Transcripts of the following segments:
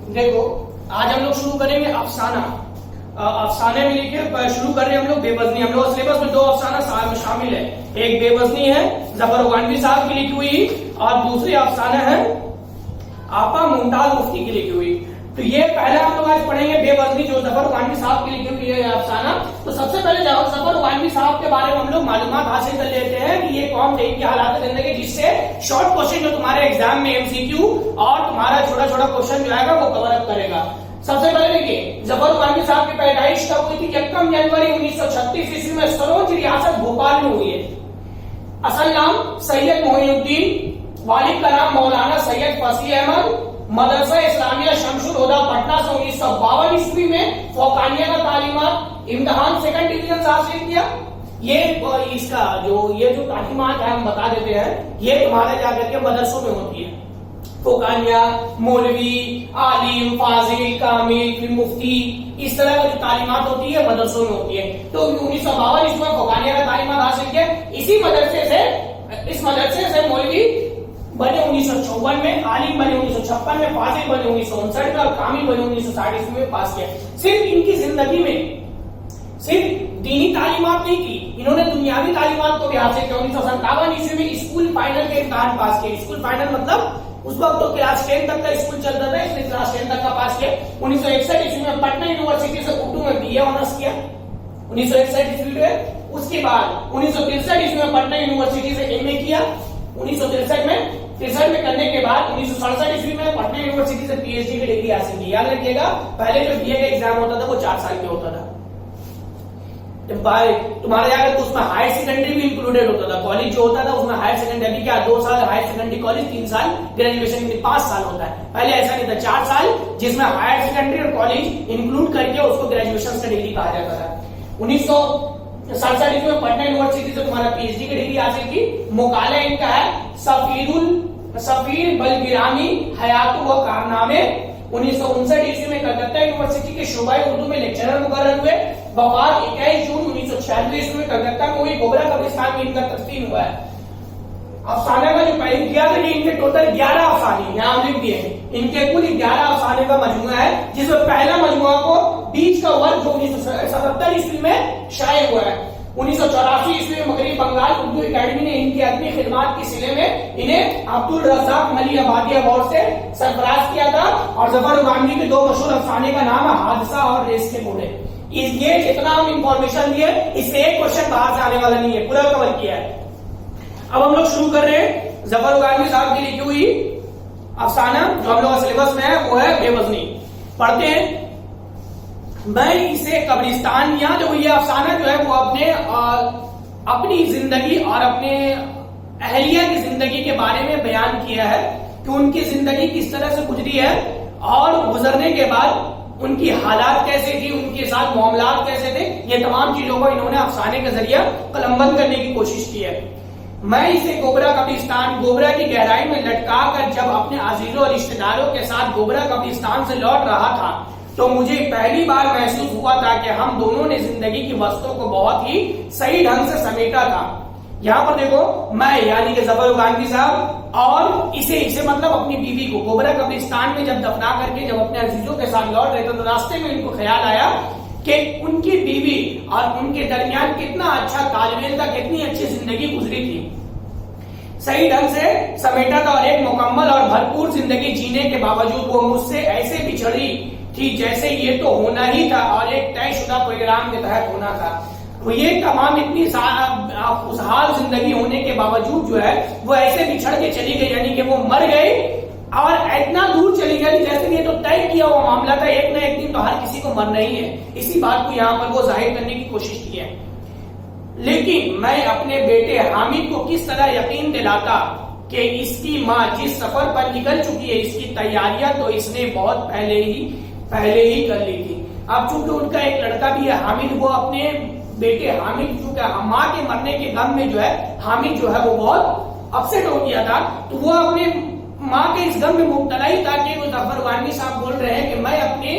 देखो आज हम लोग शुरू करेंगे अफसाना। अफसाने में लिखे शुरू कर रहे हैं हम लोग बेवजनी। हम लोग सिलेबस में दो अफसाना शामिल है, एक बेवजनी है जफर उगानवी साहब की लिखी हुई और दूसरी अफसाना है आपा मुमताज मुफ्ती की लिखी हुई। तो ये पहला हम लोग आज पढ़ेंगे बेवजनी जो जफर उगानवी साहब की लिखी हुई है अफसाना। तो सबसे पहले जफर उगानवी साहब के बारे में हम लोग मालूमात हासिल कर लेते हैं कि ये कौन थे, इनकी हालात जिंदगी, जिससे शॉर्ट क्वेश्चन जो तुम्हारे एग्जाम में एमसीक्यू और तुम्हारा छोटा छोटा क्वेश्चन जो आएगा वो कवर अप करेगा। सबसे पहले देखिए जफर उगानवी साहब की पैदाइश कब हुई थी? 1 जनवरी 1936 ईस्वी में सरोज रियासत भोपाल में हुई है। असल नाम सैयद मोइनुद्दीन, वालिद का नाम मौलाना सैयद फसीह अहमद, मदरसा इस्लामिया शमशुल हुदा पटना से 1952 ईस्वी में फौकानिया का तालीमात इम्तिहान सेकंड डिवीजन से हासिल किया। ये इसका ये जो तालीमात है हम बता देते हैं, ये तुम्हारे जाकर के मदरसों में होती है। फौकानिया, मौलवी, आलिम, फाजिल, कामिल, फिर मुफ्ती, इस तरह की तालीमात होती है मदरसों में होती है। तो 1952 ईस्वी में फौकानिया का तालीमात हासिल किया। इस मदरसे से मौलवी बने 1954 में, आलिम बने 1956 में, फाजिल बने 1959 में और कामिल बने 1960 ईस्वी में पास किया। सिर्फ इनकी जिंदगी में सिर्फ दीनी तालीमात नहीं की, इन्होंने दुनियावी तालीमात को भी हासिल किया। 1957 ईस्वी में स्कूल फाइनल के इम्तिहान पास किया। स्कूल फाइनल मतलब उस वक्त तो क्लास 10 तक का स्कूल चलता था, इसलिए क्लास 10 तक का पास किया। 1961 ईस्वी में पटना यूनिवर्सिटी से उर्दू में बीए ऑनर्स किया 1961 ईस्वी में। उसके बाद 1963 ईस्वी में पटना यूनिवर्सिटी से एमए किया। 1963 में करने के बाद 1967 ईस्वी में पटना यूनिवर्सिटी से पीएचडी की डिग्री हासिल की। याद रखिएगा पहले जो बीए का एग्जाम होता था वो 4 साल के होता था। तुम्हारे यहाँ तो उसमें हायर सेकेंडरी भी इंक्लूडेड होता था। कॉलेज जो होता था उसमें हायर सेकेंडरी क्या 2 साल हायर सेकेंडरी कॉलेज, 3 साल ग्रेजुएशन के 5 साल होता है। पहले ऐसा नहीं था, 4 साल जिसमें हायर सेकेंडरी और कॉलेज इंक्लूड करके उसको ग्रेजुएशन का डिग्री कहा जाता था। 1967 ईस्वी में पटना यूनिवर्सिटी से तुम्हारा पीएचडी की डिग्री हासिल की। मुकाला इनका है सफीर बलबिरानी हयातु व कारनामे। 1959 ईस्वी में कलकत्ता यूनिवर्सिटी के शोबा उर्दू में लेक्चरर मुकर्रर हुए। वफात 21 जून 1996 ईस्वी में कलकत्ता में हुई। गोबरा कब्रिस्तान में इनका तदफीन हुआ है। अफसाना का जो पहले किया था कि इनके टोटल 11 अफसाने यहाँ लिख दिए। इनके कुल 11 अफसाने का मजमुआ है, जिसमें पहला मजमुआ को बीच का वर्ग जो 1977 ईस्वी में शाये हुआ है। 1984 ईस्वी में मगरबी बंगाल उर्दू एकेडमी ने इनकी अपनी खिदमात की सिले में इन्हें अब्दुल रज़ाक मली आबादी अवार्ड से सरफराज किया था। और जफर उगानवी के 2 मशहूर अफसाने का नाम है हादसा और रेस के घोड़े। ये जितना हम इंफॉर्मेशन दिए इससे एक क्वेश्चन बाहर से आने वाला नहीं है, पूरा कवर किया है। अब हम लोग शुरू कर रहे हैं जफर उगानवी साहब की लिखी हुई अफसाना जो हम लोग का सिलेबस में है, वो है बेवजनी। पढ़ते हैं। मैं इसे कब्रिस्तान या जो ये अफसाना जो है वो अपनी जिंदगी और अपने अहलिया की जिंदगी के बारे में बयान किया है कि उनकी जिंदगी किस तरह से गुजरी है और गुजरने के बाद उनकी हालात कैसे थी, उनके साथ मामलात कैसे थे। ये तमाम चीजों को इन्होंने अफसाने के जरिए कलमबंद करने की कोशिश की है। मैं इसे गोबरा कब्रिस्तान, गोबरा की गहराई में लटका कर जब अपने अजीजों और रिश्तेदारों के साथ गोबरा कब्रिस्तान से लौट रहा था तो मुझे पहली बार महसूस हुआ था कि हम दोनों ने जिंदगी की वस्तुओं को बहुत ही सही ढंग से समेटा था। यहाँ पर देखो, मैं यानी कि जफर उगानवी साहब और इसे मतलब अपनी बीवी को गोबरा कब्रिस्तान में जब दफना करके जब अपने अजीजों के साथ लौट रहे थे तो रास्ते में इनको ख्याल आया कि उनकी बीवी और उनके दरमियान कितना अच्छा तालमेल था, कितनी अच्छी जिंदगी गुजरी थी, सही ढंग से समेटा था और एक मुकम्मल और भरपूर जिंदगी जीने के बावजूद वो मुझसे ऐसे बिछड़ी थी जैसे ये तो होना ही था और एक तयशुदा प्रोग्राम के तहत होना था। तो ये तमाम इतनी खुशहाल जिंदगी होने के बावजूद जो है वो ऐसे बिछड़ के चली गई, यानी कि वो मर गई और इतना दूर चली गई जैसे ये तो तय किया हुआ मामला था, एक न एक दिन तो हर किसी को मरना ही है। इसी बात को यहाँ पर वो जाहिर करने की कोशिश की है। लेकिन मैं अपने बेटे हामिद को किस तरह यकीन दिलाता कि इसकी माँ जिस सफर पर निकल चुकी है, इसकी तैयारियां तो इसने बहुत पहले ही कर ली थी। अब चूंकि उनका एक लड़का भी है हामिद, वो अपने बेटे हामिद चूंकि माँ के मरने के गम में जो है हामिद जो है वो बहुत अपसेट हो गया था, तो वो अपने माँ के इस गम में मुब्तला ही था कि वो जफर उगानवी साहब बोल रहे हैं कि मैं अपने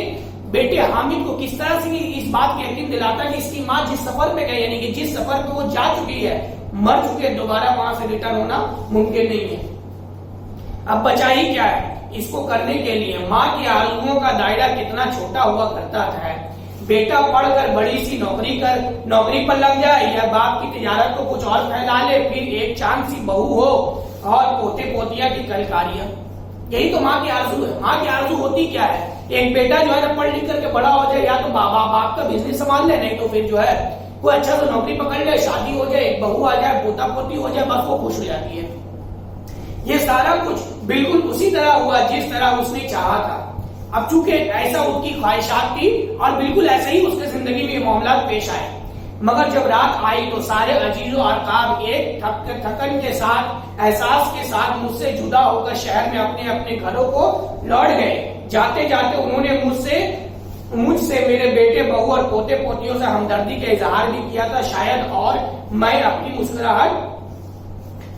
बेटे हामिद को किस तरह से इस बात की यकीन दिलाता कि इसकी माँ जिस सफर पे गई, यानी कि जिस सफर पे वो जा चुकी है, मर चुकी है, दोबारा वहां से रिटर्न होना मुमकिन नहीं है। अब बचा ही क्या है? इसको करने के लिए माँ की आरजुओं का दायरा कितना छोटा हुआ करता है। बेटा पढ़कर बड़ी सी नौकरी पर लग जाए, या बाप की तिजारत को कुछ और फैला ले, फिर एक चांद सी बहू हो और पोते पोतिया की कलकारियां। यही तो माँ की आरजू है। माँ की आरजू होती क्या है? एक बेटा जो है ना पढ़ लिख करके बड़ा हो जाए, या तो बाप का बिजनेस संभाल ले, नहीं तो फिर जो है कोई अच्छा सा नौकरी पकड़ ले, शादी हो जाए, एक बहू आ जाए, पोता पोती हो जाए, बस वो खुश हो जाती है। ये सारा कुछ बिल्कुल उसी तरह हुआ जिस तरह उसने चाहा था। अब चूंकि ऐसा उसकी ख्वाहिशात थी और बिल्कुल ऐसे ही उसके जिंदगी में ये मामला पेश आए, मगर जब रात आई तो सारे अजीजों अरकाब एक थकन के साथ, एहसास के साथ मुझसे जुदा होकर शहर में अपने अपने घरों को लौट गए। जाते जाते उन्होंने मुझसे मेरे बेटे बहू और पोते पोतियों से हमदर्दी का इजहार भी किया था शायद, और मैं अपनी मुस्कुराहट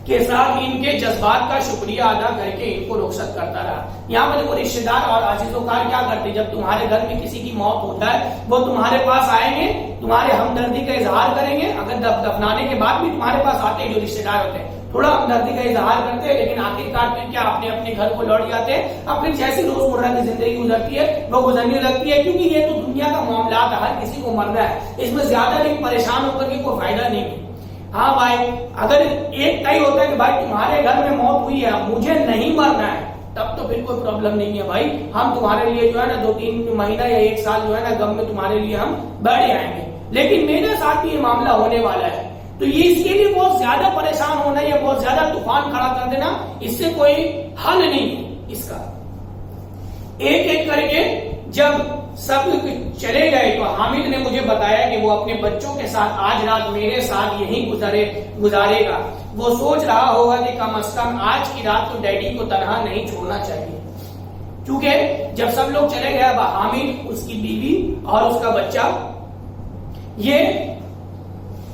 के साथ इनके जज्बात का शुक्रिया अदा करके इनको रुखसत करता रहा। यहाँ पर देखो रिश्तेदार और अजीजोकार क्या करते, जब तुम्हारे घर में किसी की मौत होता है वो तुम्हारे पास आएंगे, तुम्हारे हमदर्दी का इजहार करेंगे। अगर दफनाने के बाद भी तुम्हारे पास आते हैं जो रिश्तेदार होते हैं, थोड़ा हमदर्दी का इजहार करते हैं, लेकिन आखिरकार फिर क्या अपने अपने घर को लौट जाते हैं। अब फिर जैसी रोजमर्रा की जिंदगी गुजरती है वो गुजरने लगती है, क्योंकि ये तो दुनिया का मामला है, हर किसी को मरना है, इसमें ज्यादा नहीं परेशान होकर के कोई फायदा नहीं है। हाँ भाई, अगर एक तय होता है कि भाई तुम्हारे घर में मौत हुई है, मुझे नहीं मरना है, तब तो फिर कोई प्रॉब्लम नहीं है भाई, हम तुम्हारे लिए जो है ना 2-3 महीना या 1 साल जो है ना गम में तुम्हारे लिए हम बैठ जाएंगे। लेकिन मेरे साथ ये मामला होने वाला है, तो ये इसके लिए बहुत ज्यादा परेशान होना या बहुत ज्यादा तूफान खड़ा कर देना, इससे कोई हल नहीं है इसका। एक एक करके जब सब चले गए तो हामिद ने मुझे बताया कि वो अपने बच्चों के साथ आज रात मेरे साथ यहीं गुजारेगा। वो सोच रहा होगा कि कम से कम आज की रात तो डैडी को तनहा नहीं छोड़ना चाहिए। क्योंकि जब सब लोग चले गए, हामिद, उसकी बीवी और उसका बच्चा ये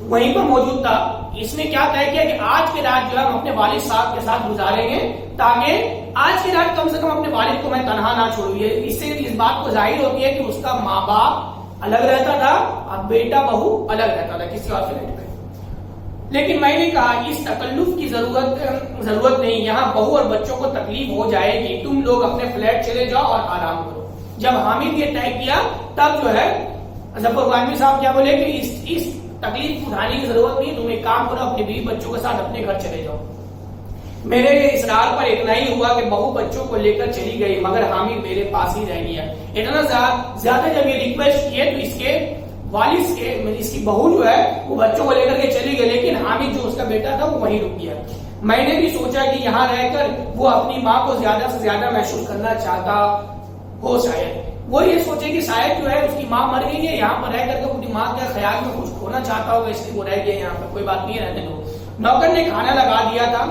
वहीं पर मौजूद था। इसने क्या तय किया कि आज की रात जो है हम अपने वालिद साहब के साथ गुजारेंगे, ताकि आज की रात कम से कम अपने वालिद को मैं तनहा ना छोड़ूं। इससे इस बात को जाहिर होती है कि उसका माँ बाप अलग रहता था और बेटा बहू अलग रहता था किसी और फ्लैट में। लेकिन मैंने कहा इस तकल्लुफ की जरूरत नहीं, यहाँ बहू और बच्चों को तकलीफ हो जाएगी, तुम लोग अपने फ्लैट चले जाओ और आराम करो। जब हामिद ये तय किया तब जो है जफर गानवी साहब क्या बोले कि इस तकलीफ उठाने की जरूरत नहीं, तुम एक काम करो, अपने बीवी बच्चों के साथ अपने घर चले जाओ। मेरे इसरार पर इतना ही हुआ कि बहू बच्चों को लेकर चली गई, मगर हामिद मेरे पास ही रह गया। इतना ज्यादा जब ये रिक्वेस्ट किए तो इसके वालिद के, इसकी बहू जो है वो बच्चों को लेकर के चली गई, लेकिन हामिद जो उसका बेटा था वो वहीं रुक गया। मैंने भी सोचा कि यहाँ रहकर वो अपनी माँ को ज्यादा से ज्यादा महसूस करना चाहता हो। शायद वो ये सोचे कि शायद जो है उसकी माँ मर गई है, यहाँ पर रह करके अपनी माँ के ख्याल में कुछ खोना चाहता होगा, इसलिए वो रह गया यहाँ पर। कोई बात नहीं, रहने दो। नौकर ने खाना लगा दिया था,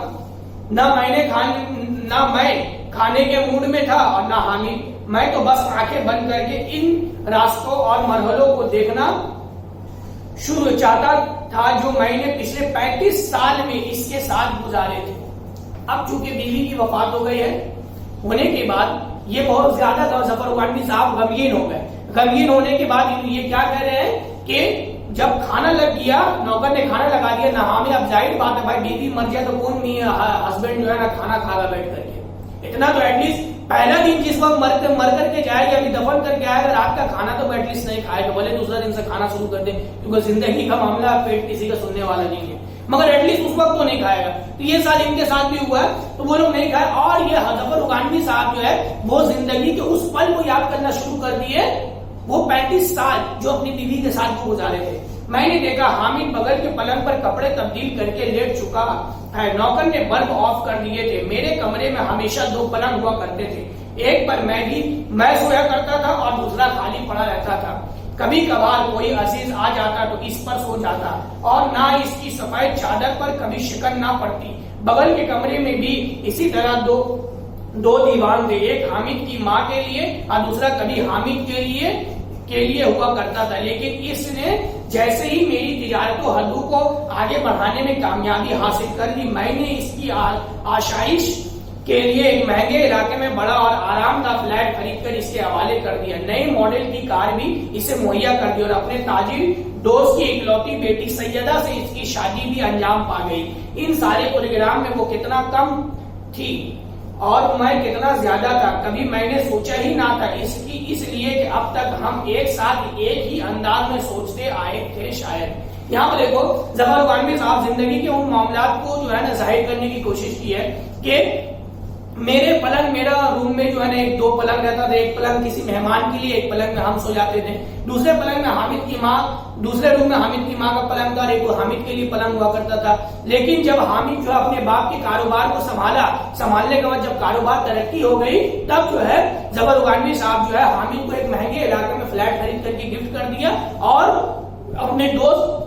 ना मैं खाने के मूड में था और ना हामिद। मैं तो बस आंखें बंद करके इन रास्तों और मरहलों को देखना शुरू चाहता था जो मैंने पिछले 35 साल में इसके साथ गुजारे थे। अब चूंकि बीवी की वफात हो गई है, होने के बाद ये बहुत ज्यादा जफर गानवी साहब गमगीन हो गए। गमगीन होने के बाद ये क्या कह रहे हैं कि जब खाना लग गया, नौकर ने खाना लगा दिया ना हामिद, अब जाहिर बात है भाई बीवी मर जाए तो कौन नहीं हस्बैंड जो है ना खाना खागा बैठ करके। इतना तो एटलीस्ट पहला दिन जिस वक्त मर करके जाएगा, अभी दफन करके आएगा, रात का खाना तो एटलीस्ट नहीं खाएगा, भले दूसरा दिन से खाना शुरू कर दे, क्योंकि जिंदगी का मामला पेट किसी का सुनने वाला नहीं है, मगर एटलीस्ट उस वक्त तो नहीं खाएगा। तो ये साल इनके साथ भी हुआ है, तो वो लोग नहीं खाए। और ये जफर गानवी साहब जो है वो जिंदगी के उस पल को याद करना शुरू कर दिए, वो 35 साल जो अपनी बीवी के साथ वो गुजारे थे। मैंने देखा हामिद बगल के पलंग पर कपड़े तब्दील करके लेट चुका है, नौकर ने बल्ब ऑफ कर दिए थे। मेरे कमरे में हमेशा 2 पलंग हुआ करते थे, एक पर मैं सोया करता था और दूसरा खाली पड़ा रहता था। कभी कभार कोई अजीज आ जाता तो इस पर सो जाता, और ना इसकी सफेद चादर पर कभी शिकन ना पड़ती। बगल के कमरे में भी इसी तरह दो दीवान थे, एक हामिद की माँ के लिए और दूसरा कभी हामिद के लिए हुआ करता था। लेकिन इसने जैसे ही मेरी तिजारत हदू को आगे बढ़ाने में कामयाबी हासिल कर ली, मैंने इसकी आशाइश के लिए एक महंगे इलाके में बड़ा और आरामदायक फ्लैट खरीदकर इसके हवाले कर दिया। नए मॉडल की कार भी इसे मुहैया कर दी और अपने ताजिर दोस्त की इकलौती बेटी सैयदा से इसकी शादी भी अंजाम पा गई। इन सारे प्रोग्राम में वो कितना कम थी और मैं कितना ज्यादा था, कभी मैंने सोचा ही ना था। इसलिए कि अब तक हम एक साथ एक ही अंदाज में सोचते आए थे शायद। यहाँ पर देखो जफर गॉनवी साहब जिंदगी के उन मामलात को जो है ना जाहिर करने की कोशिश की है कि मेरा रूम में जो है ना एक 2 पलंग रहता था। एक पलंग किसी मेहमान के लिए, एक पलंग में हम सो जाते थे। दूसरे पलंग में हामिद की माँ, दूसरे रूम में हामिद की माँ का पलंग था, एक हामिद के लिए पलंग हुआ करता था। लेकिन जब हामिद जो है अपने बाप के कारोबार को संभालने के बाद जब कारोबार तरक्की हो गई, तब जो है जफर गॉनवी साहब जो है हामिद को एक महंगे इलाके में फ्लैट खरीद करके गिफ्ट कर दिया और अपने दोस्त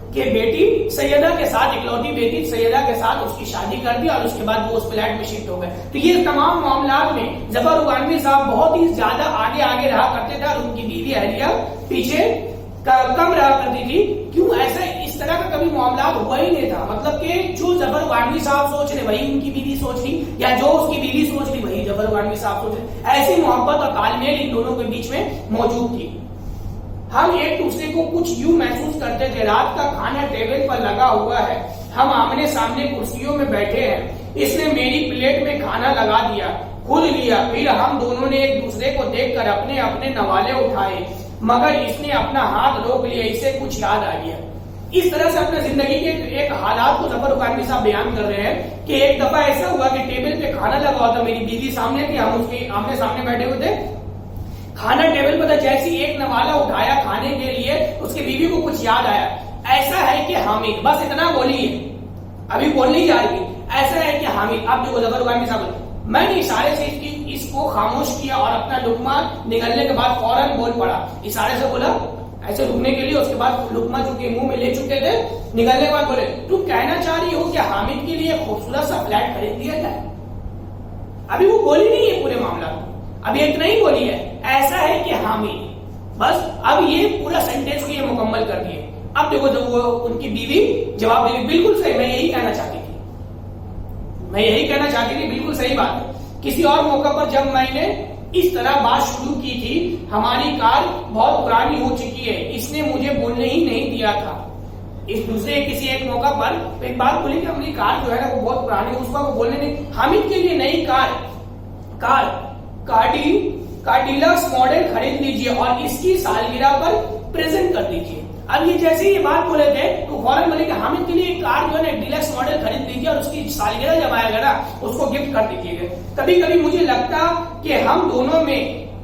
के बेटी सैयदा के साथ, इकलौती बेटी सैयदा के साथ उसकी शादी कर दी और उसके बाद वो उस फ्लैट में शिफ्ट हो गए। तो ये तमाम मामलात में जफर गॉनवी साहब बहुत ही ज्यादा आगे रहा करते थे और उनकी बीवी अहलिया पीछे कम रहा करती थी। क्यों? ऐसा इस तरह का कभी मामला हुआ ही नहीं था। मतलब कि जो जफर गॉनवी साहब सोच रहे वही उनकी बीवी सोच रही, या जो उसकी बीवी सोच रही वही जफर गॉनवी साहब सोच रहे। ऐसी मोहब्बत और तालमेल इन दोनों के बीच में मौजूद थी। हम एक दूसरे को कुछ यूं महसूस करते थे, रात का खाना टेबल पर लगा हुआ है, हम आमने सामने कुर्सियों में बैठे हैं, इसने मेरी प्लेट में खाना लगा दिया, खुद लिया, फिर हम दोनों ने एक दूसरे को देखकर अपने अपने नवाले उठाए, मगर इसने अपना हाथ रोक लिया, इसे कुछ याद आ गया। इस तरह से अपने जिंदगी के एक हालात को जफर गॉनवी साहब बयान कर रहे हैं कि एक दफा ऐसा हुआ कि टेबल पे खाना लगा हुआ था, मेरी बीवी सामने थी, हम उसके आमने सामने बैठे हुए थे, खाना टेबल पर था, जैसी एक नवाला उठाया खाने के लिए, उसकी बीवी को कुछ याद आया। ऐसा है कि हामिद, बस इतना बोली है, अभी बोलनी जा रही, ऐसा है कि हामिद, अब देखो जफर गॉनवी साहब, मैंने इशारे से इसको खामोश किया और अपना लुकमा निगलने के बाद फौरन बोल पड़ा। इशारे से बोला ऐसे रुकने के लिए, उसके बाद लुकमा चूंकि मुंह में ले चुके थे, निगलने के बाद बोले, तुम कहना चाह रही हो कि हामिद के लिए खूबसूरत सा फ्लैट खरीद दिया जाए? अभी वो बोली नहीं है पूरे मामला को, अभी इतना ही बोली है, ऐसा है कि हामिद, बस अब ये पूरा सेंटेंस को ये मुकम्मल कर दिए। अब देखो जब वो उनकी बीवी जवाब देगी, बिल्कुल सही, मैं यही कहना चाहती थी, बिल्कुल सही बात है। किसी और मौका पर जब मैंने इस तरह बात शुरू की थी, हमारी कार बहुत पुरानी हो चुकी है, इसने मुझे बोलने ही नहीं दिया था। इस दूसरे किसी एक मौका पर एक बात बोली कि हमारी कार जो है ना वो बहुत पुरानी है, उसका वो बोलने नहीं। हामिद के लिए नई कार्डिलक्स मॉडल खरीद लीजिए और इसकी सालगिरह पर प्रेजेंट कर दीजिए। अब ये जैसे ये बात बोले थे तो फौरन बोले कि हामिद के लिए कार जो है ना डिलक्स मॉडल खरीद लीजिए और उसकी सालगिरह जब आएगा ना उसको गिफ्ट कर दीजिएगा। कभी कभी मुझे लगता कि हम दोनों में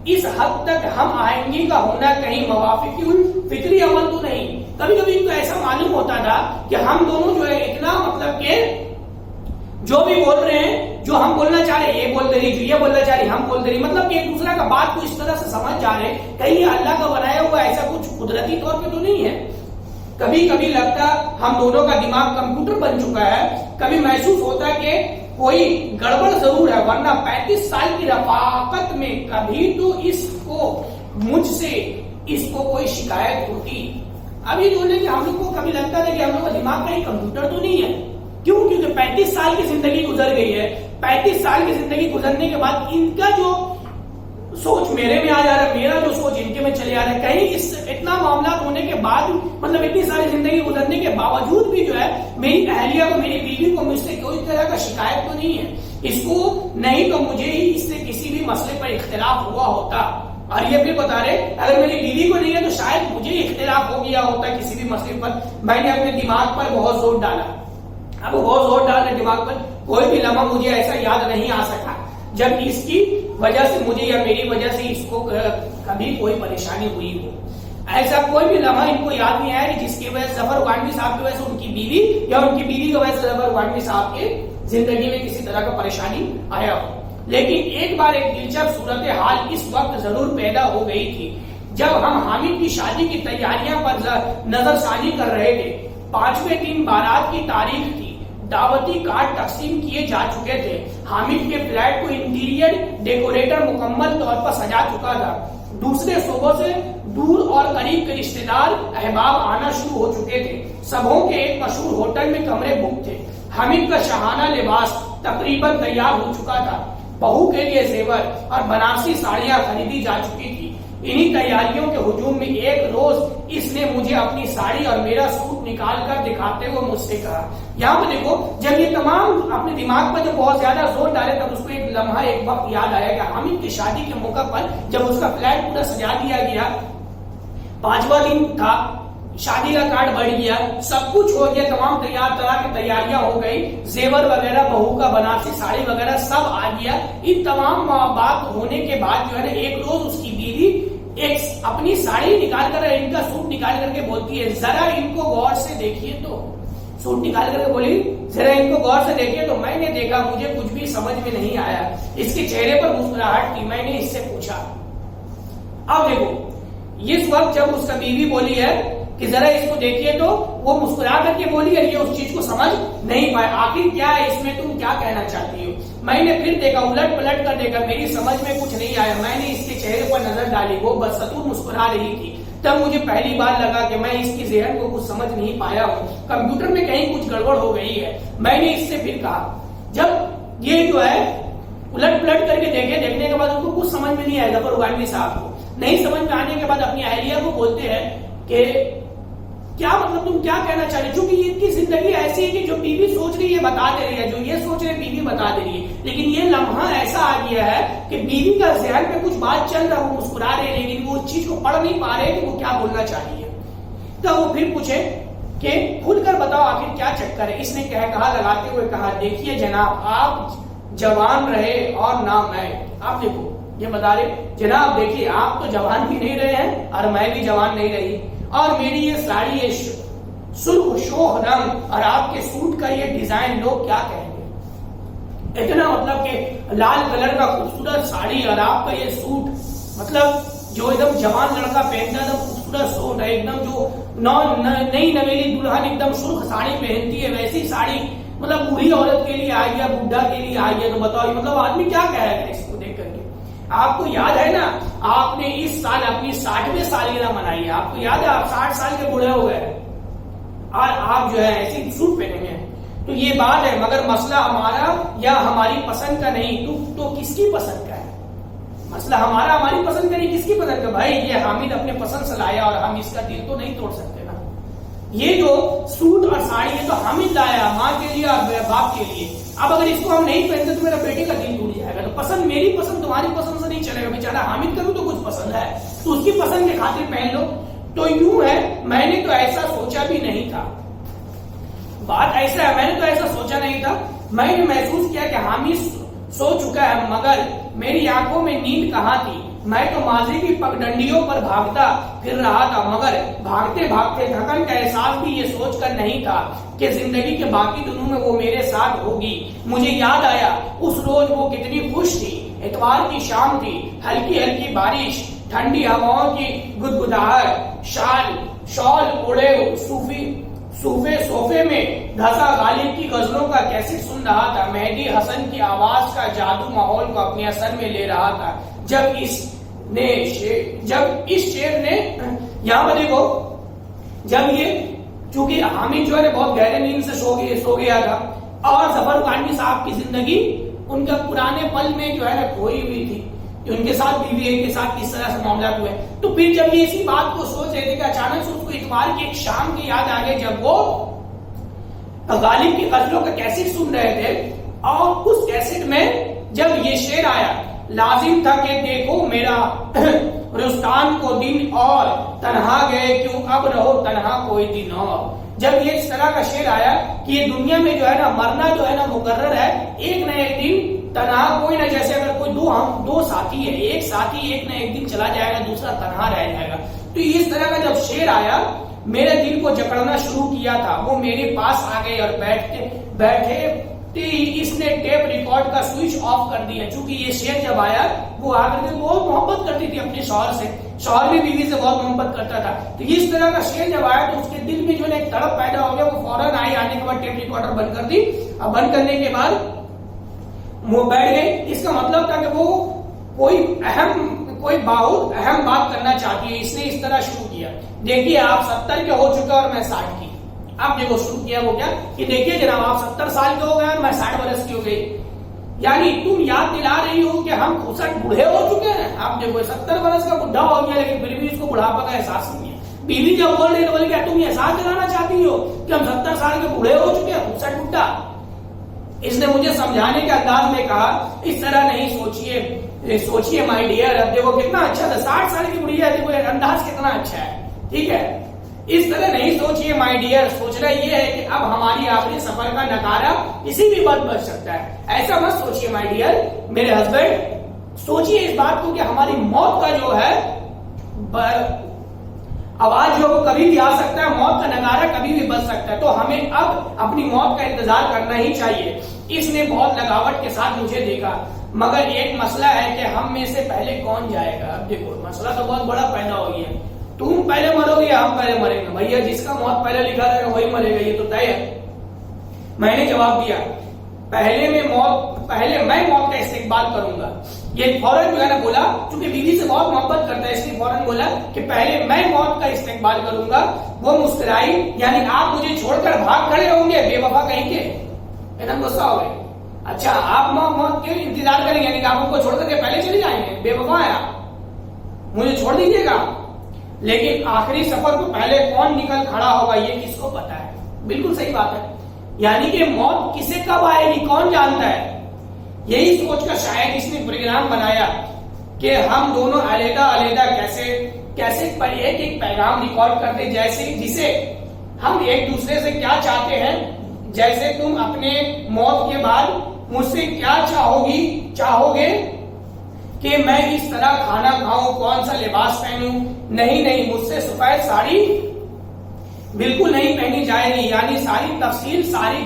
इस हद तक हम आएंगे का होना कहीं मवाफिकुल फिक्री अमल तो नहीं। कभी कभी तो ऐसा मालूम होता था कि हम दोनों जो है इतना मतलब के जो भी बोल रहे हैं, जो हम बोलना चाह रहे ये बोल दे रही, जो ये बोलना चाह रही हम बोल दे रही, मतलब कि एक दूसरे का बात को इस तरह से समझ जा रहे, कहीं ये अल्लाह का बनाया हुआ ऐसा कुछ कुदरती तौर पे तो नहीं है। कभी कभी लगता हम दोनों का दिमाग कंप्यूटर बन चुका है। कभी महसूस होता है कि कोई गड़बड़ जरूर है, वरना 35 साल की रफाकत में कभी तो मुझसे इसको कोई शिकायत होती। अभी जो है कि हम लोग को कभी लगता था कि हम लोग का दिमाग कहीं कंप्यूटर तो नहीं है। क्यों? क्योंकि 35 साल की जिंदगी गुजर गई है। 35 साल की जिंदगी गुजरने के बाद इनका जो सोच मेरे में आ जा रहा है, मेरा जो सोच इनके में चले आ रहा है। कहीं इस इतना मामला होने के बाद, मतलब इतनी सारी जिंदगी गुजरने के बावजूद भी जो है मेरी अहलिया को, मेरी बीवी को मुझसे कोई तरह का शिकायत तो नहीं है। इसको नहीं तो मुझे ही इससे किसी भी मसले पर इख्तिलाफ हुआ होता। और ये भी बता रहे अगर मेरी बीवी को नहीं है तो शायद मुझे इख्तिलाफ हो गया होता किसी भी मसले पर। मैंने अपने दिमाग पर बहुत जोर डाला, अब बहुत जोर डाल रहे दिमाग पर, कोई भी लम्हा मुझे ऐसा याद नहीं आ सका जब इसकी वजह से मुझे या मेरी वजह से इसको कभी कोई परेशानी हुई हो। ऐसा कोई भी लम्हा इनको याद नहीं आया कि जिसकी वजह से जफर गॉनवी साहब की वजह से उनकी बीवी या उनकी बीवी की वजह से जफर गॉनवी साहब के जिंदगी में किसी तरह का परेशानी आया हो। लेकिन एक बार एक दिलचस्प सूरत हाल इस वक्त जरूर पैदा हो गई थी जब हम हामिद की शादी की तैयारियां पर नजरसानी कर रहे थे। 5वें दिन बारात की तारीख थी, दावती कार्ड तकसीम किए जा चुके थे। हामिद के फ्लैट को इंटीरियर डेकोरेटर मुकम्मल तौर पर सजा चुका था। दूसरे सूबों से दूर और करीब के रिश्तेदार अहबाब आना शुरू हो चुके थे। सबों के एक मशहूर होटल में कमरे बुक थे। हामिद का शाहाना लिबास तकरीबन तैयार हो चुका था। बहू के लिए जेवर और बनारसी साड़ियां खरीदी जा चुकी थी। इन्हीं तैयारियों के हुजूम में एक रोज इसने मुझे अपनी साड़ी और मेरा सूट निकाल कर दिखाते हुए मुझसे कहा। यहाँ पे देखो, जब ये तमाम अपने दिमाग पर जब बहुत ज्यादा जोर डाले तब उसको एक लम्हा, एक वक्त याद आया कि हामिद की शादी के मौका पर जब उसका फ्लैट पूरा सजा दिया गया, 5वां दिन था, शादी का कार्ड बढ़ गया, सब कुछ हो गया, तमाम तरह की तैयारियां हो गई, जेवर वगैरह, बहू का बनारसी साड़ी वगैरह सब आ गया। इन तमाम बात होने के बाद जो है ना, एक रोज उसकी बीवी एक अपनी साड़ी निकाल कर, इनका सूट निकाल करके बोलती है, जरा इनको गौर से देखिए। तो सूट निकाल करके बोली, जरा इनको गौर से देखिए। तो मैंने देखा, मुझे कुछ भी समझ में नहीं आया, इसके चेहरे पर मुस्कुराहट थी। मैंने इससे पूछा, अब देखो, इस वक्त जब उसका बीवी बोली है कि जरा इसको देखिए, तो वो मुस्कुरा करके बोली है, ये उस चीज को समझ नहीं पाया, आखिर क्या है इसमें, तुम क्या कहना चाहती हो। मैंने फिर देखा, उलट पलट कर देखा, मेरी समझ में कुछ नहीं आया। मैंने इसके चेहरे पर नजर डाली, वो बदसतूर मुस्कुरा रही थी। तब मुझे पहली बार लगा कि मैं इसकी ज़हन को कुछ समझ नहीं पाया हूँ, कंप्यूटर में कहीं कुछ गड़बड़ हो गई है। मैंने इससे फिर कहा, जब ये जो है उलट पलट करके देखने के बाद उनको कुछ समझ में नहीं आया, जफर उगानवी साहब को नहीं समझ में आने के बाद अपनी अहलिया को बोलते हैं कि क्या मतलब, तुम क्या कहना चाह रही हो। क्योंकि इनकी जिंदगी ऐसी है कि जो बीवी सोच रही है बता दे रही है, जो ये सोच रहे बीवी बता दे रही है। लेकिन ये लम्हा ऐसा आ गया है कि बीवी का ज़हन में कुछ बात चल रहा है, वो मुस्कुरा रहे हैं, लेकिन वो चीज को पढ़ नहीं पा रहे कि वो क्या बोलना चाहिए। तो वो फिर पूछे कि खुलकर बताओ आखिर क्या चक्कर है। इसने कहा लगाते हुए कहा, देखिए जनाब, आप जवान रहे और ना मैं। आप देखो, ये बता रहे, जनाब देखिए, आप तो जवान भी नहीं रहे हैं और मैं भी जवान नहीं रही, और मेरी ये साड़ी, ये सुर्ख शोह रंग और आपके सूट का ये डिजाइन, लोग क्या कहेंगे। इतना मतलब कि लाल कलर का खूबसूरत साड़ी और आपका ये सूट, मतलब जो एकदम जवान लड़का पहनता है, एकदम खूबसूरत सूट है, एकदम जो नई नवेली दुल्हन एकदम सुर्ख साड़ी पहनती है, वैसी साड़ी मतलब बूढ़ी औरत के लिए आई है, बुढ़ा के लिए आई है। तो बताओ, मतलब आदमी क्या कहेगा इसको देख करके। आपको याद है ना, आपने इस साल अपनी 60वीं सालगिरह मनाई है, आपको याद है, आप 60 साल के बूढ़े हो गए और आप जो है ऐसे सूट पहनेंगे। तो ये बात है, मगर मसला हमारा या हमारी पसंद का नहीं, तो किसकी पसंद का है मसला। हमारा हमारी पसंद का नहीं, किसकी पसंद का। भाई ये हामिद अपने पसंद से लाया और हम इसका दिल तो नहीं तोड़ सकते ना। ये जो सूट और साड़ी है तो हामिद लाया, माँ के लिए और बाप के लिए। अब अगर इसको हम नहीं पहनते तो मेरा बेटे का दिल टूट जाएगा। तो पसंद, मेरी पसंद तुम्हारी पसंद से नहीं चलेगा। बेचारा हामिद का भी तो कुछ पसंद है, तो उसकी पसंद के खातिर पहन लो। तो यूं है, मैंने तो ऐसा सोचा भी नहीं था। बात ऐसा है, मैंने तो ऐसा सोचा नहीं था। मैंने महसूस किया कि हामिद सो चुका है, मगर मेरी आंखों में नींद कहाँ थी। मैं तो माजी की पगडंडियों पर भागता फिर रहा था, मगर भागते भागते थकन का एहसास भी ये सोचकर नहीं था कि जिंदगी के बाकी दिनों में वो मेरे साथ होगी। मुझे याद आया उस रोज वो कितनी खुश थी। इतवार की शाम थी, हल्की हल्की बारिश, ठंडी हवाओं की गुदगुदाहट, शॉल ओढ़े सूफे सोफे में धसा गालिब की गजलों का कैसेट सुन रहा था। मेहदी हसन की आवाज का जादू माहौल को अपने असर में ले रहा था। जब इस शेर ने यहाँ पर देखो, जब ये, चूंकि हामिद जो है बहुत गहरे नींद से सो गया था और जफर उगानवी साहब की जिंदगी उनका पुराने पल में जो है ना खोई हुई थी, उनके साथ बीवी के साथ किस तरह से मामला हुए। तो फिर जब ये इसी बात को सोच रहे थे कि अचानक से उसको इतवार की एक शाम की याद आ गई, जब वो गालिब की गजलों का कैसेट सुन रहे थे और उस कैसेट में जब ये शेर आया, लाजिम था कि देखो मेरा रुस्तान को दिन और तन्हा गए क्यों अब रहो तन्हा कोई दिन और। जब ये इस तरह का शेर आया कि ये दुनिया में जो है ना मरना जो है ना मुकर्रर है, एक न एक दिन तन्हा कोई ना, जैसे अगर कोई दो साथी है, एक साथी एक न एक दिन चला जाएगा, दूसरा तन्हा रह जाएगा। तो इस तरह का जब शेर आया, मेरे दिल को जकड़ना शुरू किया था। वो मेरे पास आ गए और बैठे इसने टेप रिकॉर्ड का स्विच ऑफ कर दिया। चूंकि ये शेर जब आया, वो आकर के बहुत मोहब्बत करती थी अपने शौहर से, शौहर भी बीवी से बहुत मोहब्बत करता था। तो इस तरह का शेर जब आया तो उसके दिल में जो है एक तड़प पैदा हो गया। वो फौरन आई, आने के बाद टेप रिकॉर्डर बंद कर दी। अब बंद करने के बाद वो बैठ गए। इसका मतलब था कि वो कोई बहुत अहम बात करना चाहती है, इसने इस तरह शुरू किया। देखिए आप 70 के हो चुका और मैं 60 की। अब देखो शुरू किया वो क्या कि देखिए जनाब आप 70 साल के हो गए और मैं 60 वर्ष की हो गई। यानी तुम याद दिला रही हो कि हम 65 बूढ़े हो चुके हैं। आप देखो 70 वर्ष का बुढ़ा हो गया, लेकिन फिर भी इसको बुढ़ापा का एहसास नहीं है। बीवी जब बोल रही है तो बोले क्या तुम एहसास दिलाना चाहती हो कि हम 70 साल के बूढ़े हो चुके हैं, 65 बुढ़ा। इसने मुझे समझाने के अंदाज में कहा इस तरह नहीं सोचिए माय डियर। अब देखो कितना अच्छा था, 60 साल की बुढ़िया, देखो अंदाज कितना अच्छा है, ठीक है। इस तरह नहीं सोचिए माय डियर, सोचना ये है कि अब हमारी आखिरी सफर का नकारा किसी भी वक्त बच सकता है। ऐसा मत सोचिए माय डियर मेरे हस्बैंड, सोचिए इस बात को कि हमारी मौत का जो है आवाज जो कभी भी आ सकता है, मौत का नगारा कभी भी बच सकता है, तो हमें अब अपनी मौत का इंतजार करना ही चाहिए। इसने बहुत लगावट के साथ मुझे देखा, मगर एक मसला है कि हम में से पहले कौन जाएगा। अब देखो मसला तो बहुत बड़ा पैदा हो गया, तुम पहले मरोगे या हम पहले मरेंगे। भैया जिसका मौत पहले लिखा रहेगा वही मरेगा, ये तो तय है। मैंने जवाब दिया पहले मैं मौत का इस्तेकबाल करूंगा। ये फौरन जो है ना बोला, क्योंकि बीवी से बहुत मोहब्बत करता है इसलिए फौरन बोला कि पहले मैं मौत का इस्तेकबाल करूंगा। वो मुस्कुराई, यानी आप मुझे छोड़कर भाग खड़े होंगे बेवफा कहीं के। एकदम गुस्सा हो गए, अच्छा आप मौत के इंतजार करेंगे, यानी कि आप उनको छोड़ करके पहले चले जाएंगे, बेवफा है आप, मुझे छोड़ दीजिएगा। लेकिन आखिरी सफर को पहले कौन निकल खड़ा होगा ये किसको पता है। बिल्कुल सही बात है, यानी कि मौत किसे कब आएगी कौन जानता है। यही सोचकर शायद इसने प्रोग्राम बनाया कि हम दोनों अलग अलग कैसे पर एक पैगाम रिकॉर्ड करते, जैसे जिसे हम एक दूसरे से क्या चाहते हैं। जैसे तुम अपने मौत के बाद मुझसे क्या चाहोगे कि मैं इस तरह खाना खाऊं, कौन सा लिबास पहनूं। नहीं, मुझसे सफेद साड़ी बिल्कुल नहीं पहनी जाएगी, यानी सारी तफसील सारी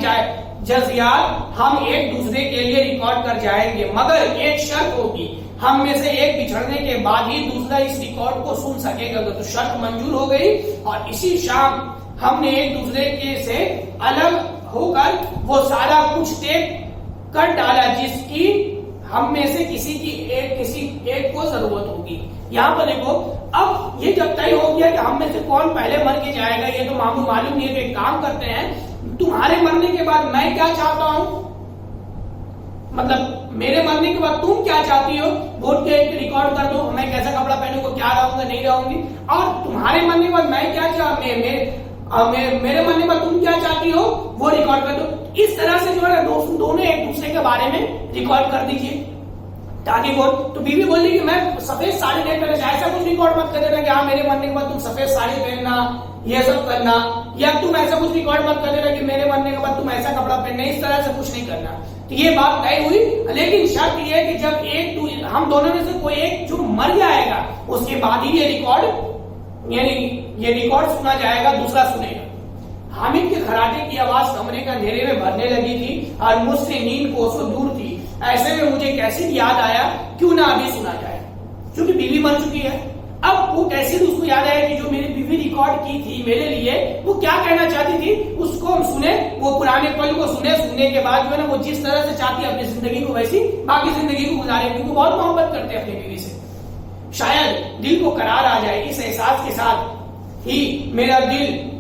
जज़ियात हम एक दूसरे के लिए रिकॉर्ड कर जाएंगे, मगर एक शर्त होगी, हम में से एक बिछड़ने के बाद ही दूसरा इस रिकॉर्ड को सुन सकेगा। तो शर्त मंजूर हो गई और इसी शाम हमने एक दूसरे के से अलग होकर वो सारा कुछ टेप कर डाला जिसकी हम में से किसी एक को जरूरत होगी। यहाँ पर देखो अब ये जब तय हो गया कि हम में से कौन पहले मर के जाएगा, ये तो मालूम नहीं है। तो एक काम करते हैं, तुम्हारे मरने के बाद मैं क्या चाहता हूं, मतलब मेरे मरने के बाद तुम क्या चाहती हो वो रिकॉर्ड कर दो। मैं कैसा कपड़ा पहनूंगा, क्या रहूंगा नहीं रहूंगी, और तुम्हारे मरने के बाद मैं क्या मेरे मरने के बाद तुम क्या चाहती हो वो रिकॉर्ड कर दो। इस तरह से जो है दोनों एक दूसरे के बारे में रिकॉर्ड कर दीजिए ताकि वो। तो बीवी बोली कि मैं सफेद साड़ी नहीं पहनना, ऐसा कुछ रिकॉर्ड मत कर देना कि हाँ मेरे मरने के बाद तुम सफेद साड़ी पहनना, ये सब करना, या तुम ऐसा कुछ रिकॉर्ड मत कर देना कि मेरे मरने के बाद तुम ऐसा कपड़ा पहनना, इस तरह से कुछ नहीं करना। तो ये बात तय हुई, लेकिन शर्त ये है कि जब हम दोनों में से कोई एक जो मर जाएगा उसके बाद ही ये रिकॉर्ड सुना जाएगा, दूसरा सुनेगा। हामिद के खराटे की आवाज कमरे के अंधेरे में भरने लगी थी और मुझसे नींद कोसों दूर थी। ऐसे में मुझे कैसे याद आया क्यों ना अभी सुना जाए, क्योंकि बीवी मर चुकी है। अब वो कैसे उसको याद आया कि जो मेरी बीवी रिकॉर्ड की थी मेरे लिए, वो क्या कहना चाहती थी, उसको हम सुने, वो पुराने पल को सुनने के बाद जो है ना वो जिस तरह से चाहती है अपनी जिंदगी को वैसी बाकी जिंदगी को गुजारे, क्योंकि बहुत मोहब्बत करते हैं अपनी बीवी से। शायद दिल को करार आ जाए। इस एहसास के साथ ही मेरा दिल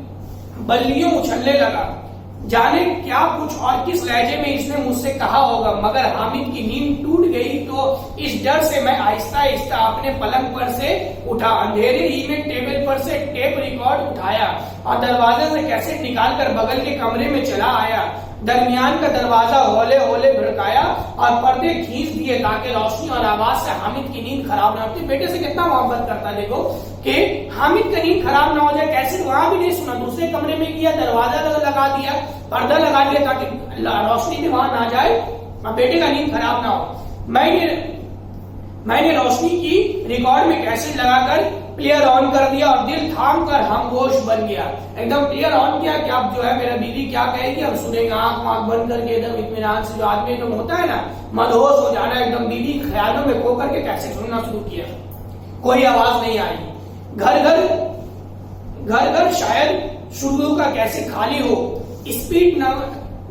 बल्लियों उछलने लगा। जाने क्या कुछ और किस लहजे में इसने मुझसे कहा होगा, मगर हामिद की नींद टूट गई तो इस डर से मैं आहिस्ता आहिस्ता अपने पलंग पर से उठा। अंधेरे ही में टेबल पर से टेप रिकॉर्ड उठाया और दरवाजे से कैसेट निकालकर बगल के कमरे में चला आया। दरमियान का दरवाजा हौले हौले भड़काया और पर्दे खींच दिए ताकि रोशनी और आवाज से हामिद की नींद खराब ना होती। बेटे से कितना मोहब्बत करता है, देखो कि हामिद की नींद खराब ना हो जाए। कैसे वहां भी नहीं सुना, दूसरे कमरे में किया, दरवाजा लगा दिया, पर्दा लगा दिया ताकि रोशनी भी वहां ना जाए और बेटे का नींद खराब ना हो। मैंने रोशनी की रिकॉर्ड में कैसेट लगाकर प्लेयर ऑन कर दिया और दिल थाम कर हमगोश बन गया। एकदम प्लेयर ऑन किया कि अब जो है मेरा बीवी क्या कहेगी हम सुनेंगे। आंख बंद करके एकदम इत्मीनान से, जो आदमी एकदम होता है ना मदहोश हो जाना, एकदम बीवी ख्यालों में खो करके कैसेट सुनना शुरू किया। कोई आवाज नहीं आई। घर घर शायद शुरू का कैसे खाली हो, स्पीड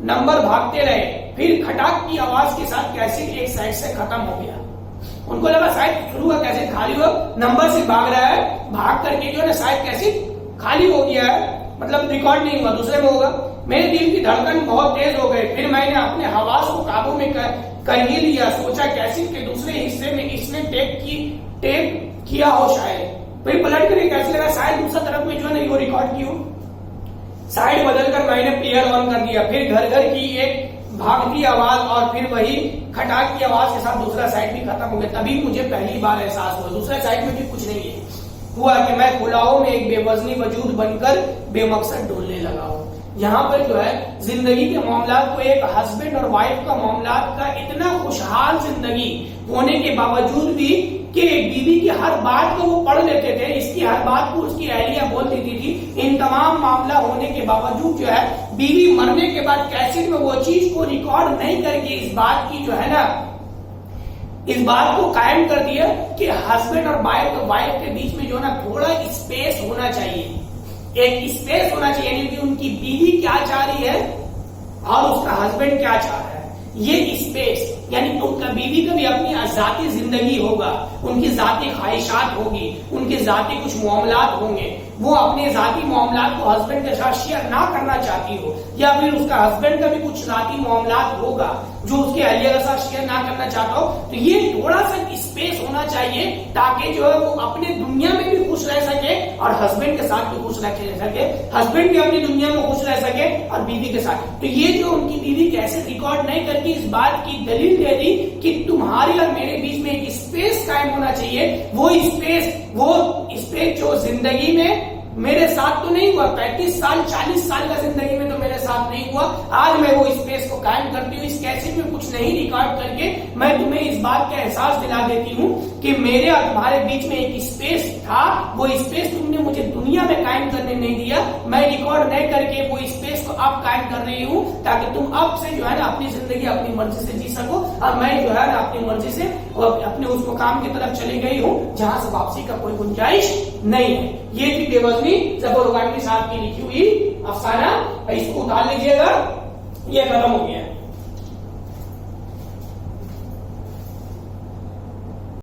नंबर भागते रहे, फिर खटाक की आवाज के साथ कैसे एक साइड से खत्म हो गया। उनको लगा शायद शुरू का कैसे खाली हो, नंबर से भाग रहा है, भाग करके जो है ना शायद कैसे खाली हो गया है, मतलब रिकॉर्ड नहीं हुआ, दूसरे में होगा। मेरे दिल की धड़कन बहुत तेज हो गई। फिर मैंने अपने हवास को काबू में कर ही लिया, सोचा कैसेट के दूसरे हिस्से में इसने टेप किया हो शायद, फिर पलट कर कैसे लगा शायद दूसरा तरफ में जो है वो रिकॉर्ड की हो। साइड बदलकर मैंने प्लेयर ऑन कर दिया, फिर घर घर की एक भागती आवाज और फिर वही खटाक की आवाज के साथ दूसरा साइड भी खत्म हो गया। तभी मुझे पहली बार एहसास हुआ दूसरा साइड में भी कुछ नहीं है, हुआ कि मैं खुलाओं में एक बेवजनी वजूद बनकर बेमकसद डोलने लगा हूं। यहाँ पर जो है जिंदगी के मामलात को, एक हस्बैंड और वाइफ का मामलात का इतना खुशहाल जिंदगी होने के बावजूद भी कि बीवी की हर बात को वो पढ़ लेते थे, इसकी हर बात को उसकी अहलिया बोल देती थी। इन तमाम मामला होने के बावजूद जो है बीवी मरने के बाद कैसेट में वो चीज को रिकॉर्ड नहीं करके इस बात की जो है ना, इस बात को कायम कर दिया कि हस्बैंड और वाइफ के बीच में जो है ना थोड़ा स्पेस होना चाहिए, एक स्पेस होना चाहिए, यानी कि उनकी बीवी क्या चाह रही है और उसका हस्बैंड क्या चाह रहा है। ये स्पेस यानी उनका बीवी का भी अपनी जाती जिंदगी होगा, उनकी जाती ख्वाहिशात होगी, उनके जाती कुछ मामलात होंगे, वो अपने जाती मामलात को हस्बैंड के साथ शेयर ना करना चाहती हो, या फिर उसका हस्बैंड का भी कुछ जाती मामलात होगा जो उसके अहलिया के साथ शेयर ना करना चाहता हो। तो ये थोड़ा सा स्पेस होना चाहिए ताकि जो है वो अपने दुनिया में भी खुश रह सके और हस्बैंड के साथ भी खुश रह सके, हस्बैंड भी अपनी दुनिया में खुश रह सके और बीवी के साथ। तो ये जो उनकी बीवी कैसे रिकॉर्ड नहीं करके इस बात की दलील दे दी कि तुम्हारे और मेरे बीच में एक स्पेस कायम होना चाहिए। वो स्पेस जो जिंदगी में मेरे साथ तो नहीं हुआ, 35 साल 40 साल का जिंदगी में तो मेरे साथ नहीं हुआ, आज मैं वो स्पेस को कायम करती हूँ। इस कैसेट में कुछ नहीं रिकॉर्ड करके मैं तुम्हें इस बात का एहसास दिला देती हूँ कि मेरे और तुम्हारे बीच में एक स्पेस था, वो स्पेस तुमने मुझे दुनिया में कायम करने नहीं दिया, मैं रिकॉर्ड नहीं करके वो स्पेस को अब कायम कर रही हूँ ताकि तुम अब से जो है ना अपनी जिंदगी अपनी मर्जी से जी सको, और मैं जो है ना अपनी मर्जी से अपने उस मुकाम की तरफ चली गई हूँ जहां से वापसी का कोई गुंजाइश नहीं है। ये थी बेवजनी जफर रुकानी साहब की लिखी हुई अफसाना, इसको उतार लीजिएगा, ये खत्म हो गया।